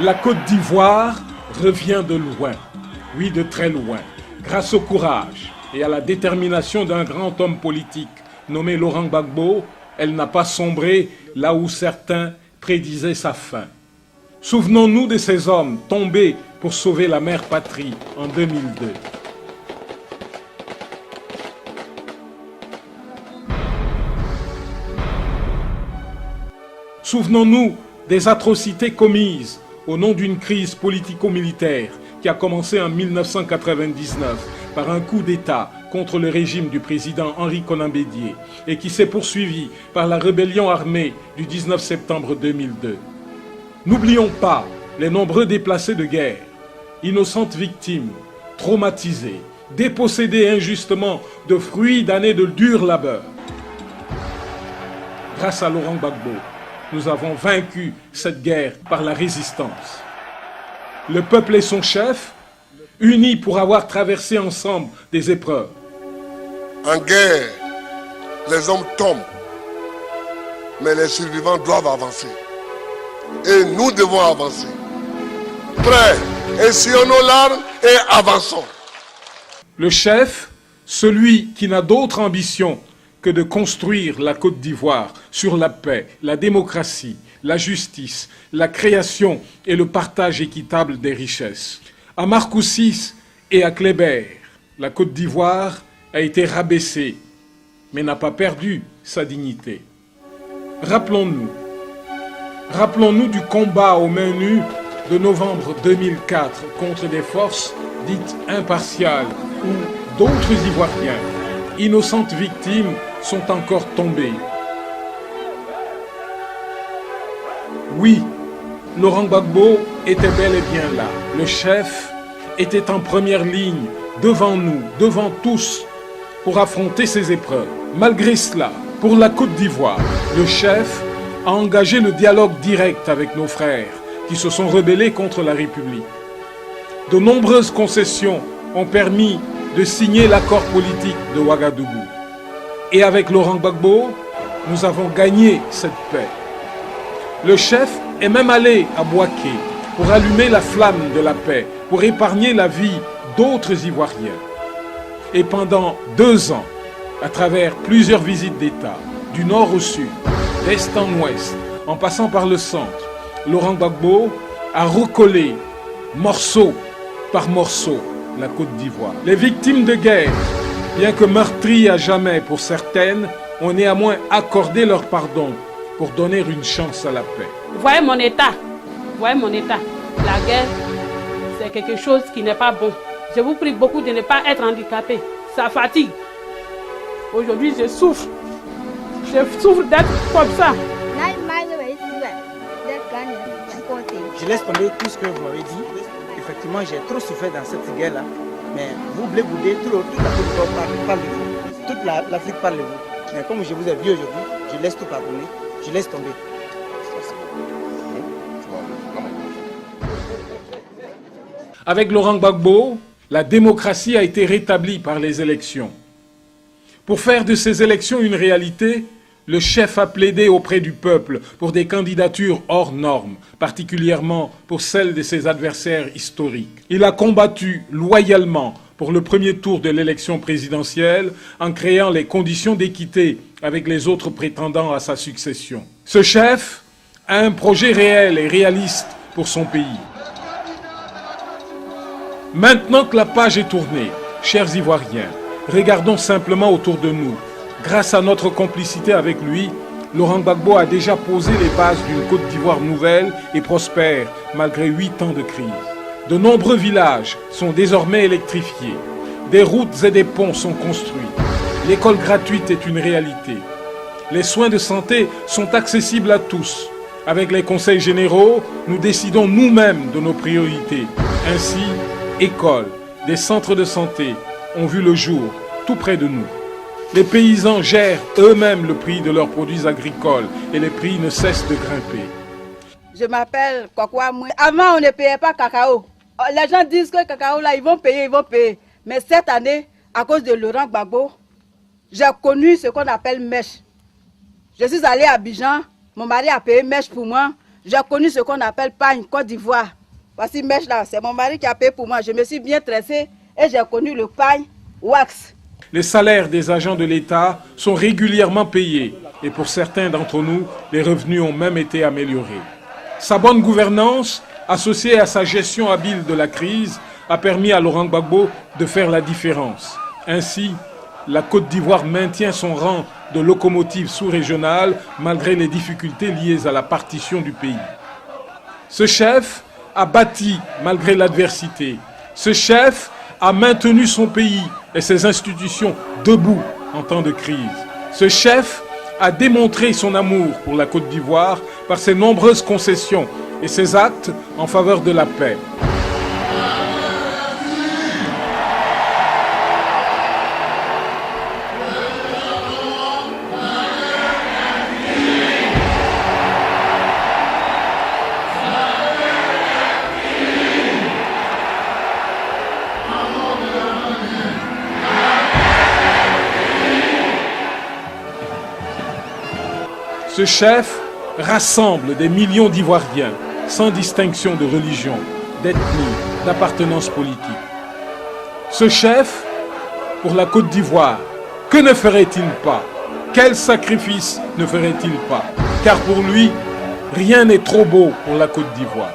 La Côte d'Ivoire revient de loin, oui de très loin, grâce au courage et à la détermination d'un grand homme politique nommé Laurent Gbagbo. Elle n'a pas sombré là où certains prédisaient sa fin. Souvenons-nous de ces hommes tombés pour sauver la mère patrie en 2002. Souvenons-nous des atrocités commises au nom d'une crise politico-militaire qui a commencé en 1999 par un coup d'État contre le régime du président Henri Konan Bédié et qui s'est poursuivi par la rébellion armée du 19 septembre 2002. N'oublions pas les nombreux déplacés de guerre, innocentes victimes, traumatisées, dépossédées injustement de fruits d'années de dur labeur. Grâce à Laurent Gbagbo, nous avons vaincu cette guerre par la résistance. Le peuple et son chef, unis pour avoir traversé ensemble des épreuves. En guerre, les hommes tombent, mais les survivants doivent avancer. Et nous devons avancer. Prêts, essuyons nos larmes et avançons. Le chef, celui qui n'a d'autre ambition que de construire la Côte d'Ivoire sur la paix, la démocratie, la justice, la création et le partage équitable des richesses. À Marcoussis et à Kléber, la Côte d'Ivoire a été rabaissée, mais n'a pas perdu sa dignité. Rappelons-nous du combat aux mains nues de novembre 2004 contre des forces dites impartiales où d'autres Ivoiriens, innocentes victimes, sont encore tombés. Oui, Laurent Gbagbo était bel et bien là. Le chef était en première ligne, devant nous, devant tous, pour affronter ces épreuves. Malgré cela, pour la Côte d'Ivoire, le chef a engagé le dialogue direct avec nos frères qui se sont rebellés contre la République. De nombreuses concessions ont permis de signer l'accord politique de Ouagadougou. Et avec Laurent Gbagbo, nous avons gagné cette paix. Le chef est même allé à Bouaké pour allumer la flamme de la paix, pour épargner la vie d'autres Ivoiriens. Et pendant 2 ans, à travers plusieurs visites d'État, du nord au sud, d'est en ouest, en passant par le centre, Laurent Gbagbo a recollé, morceau par morceau, la Côte d'Ivoire. Les victimes de guerre, bien que meurtries à jamais pour certaines, ont néanmoins accordé leur pardon pour donner une chance à la paix. Voyez mon état, La guerre, c'est quelque chose qui n'est pas bon. Je vous prie beaucoup de ne pas être handicapé. Ça fatigue. Aujourd'hui, je souffre. Je souffre d'être comme ça. Je laisse tomber tout ce que vous m'avez dit. Effectivement, j'ai trop souffert dans cette guerre-là. Mais vous blébouddez, toute la Côte d'Ivoire parle de vous. Toute l'Afrique parle de vous. Mais comme je vous ai vu aujourd'hui, je laisse tout pardonner. Je laisse tomber. Avec Laurent Gbagbo, la démocratie a été rétablie par les élections. Pour faire de ces élections une réalité, le chef a plaidé auprès du peuple pour des candidatures hors normes, particulièrement pour celles de ses adversaires historiques. Il a combattu loyalement pour le premier tour de l'élection présidentielle en créant les conditions d'équité avec les autres prétendants à sa succession. Ce chef a un projet réel et réaliste pour son pays. Maintenant que la page est tournée, chers Ivoiriens, regardons simplement autour de nous. Grâce à notre complicité avec lui, Laurent Gbagbo a déjà posé les bases d'une Côte d'Ivoire nouvelle et prospère malgré 8 ans de crise. De nombreux villages sont désormais électrifiés. Des routes et des ponts sont construits. L'école gratuite est une réalité. Les soins de santé sont accessibles à tous. Avec les conseils généraux, nous décidons nous-mêmes de nos priorités. Ainsi, écoles, des centres de santé ont vu le jour tout près de nous. Les paysans gèrent eux-mêmes le prix de leurs produits agricoles et les prix ne cessent de grimper. Je m'appelle Kokwa Moué. Avant, on ne payait pas cacao. Les gens disent que le cacao, là, ils vont payer. Mais cette année, à cause de Laurent Gbagbo, j'ai connu ce qu'on appelle mèche. Je suis allée à Abidjan, mon mari a payé mèche pour moi. J'ai connu ce qu'on appelle pagne, Côte d'Ivoire. Voici mèche là, c'est mon mari qui a payé pour moi. Je me suis bien tressée et j'ai connu le pagne wax. Les salaires des agents de l'État sont régulièrement payés et pour certains d'entre nous, les revenus ont même été améliorés. Sa bonne gouvernance, associée à sa gestion habile de la crise, a permis à Laurent Gbagbo de faire la différence. Ainsi, la Côte d'Ivoire maintient son rang de locomotive sous-régionale malgré les difficultés liées à la partition du pays. Ce chef a bâti malgré l'adversité. Ce chef a maintenu son pays et ses institutions debout en temps de crise. Ce chef a démontré son amour pour la Côte d'Ivoire par ses nombreuses concessions et ses actes en faveur de la paix. Ce chef rassemble des millions d'Ivoiriens, sans distinction de religion, d'ethnie, d'appartenance politique. Ce chef, pour la Côte d'Ivoire, que ne ferait-il pas? Quel sacrifice ne ferait-il pas? Car pour lui, rien n'est trop beau pour la Côte d'Ivoire.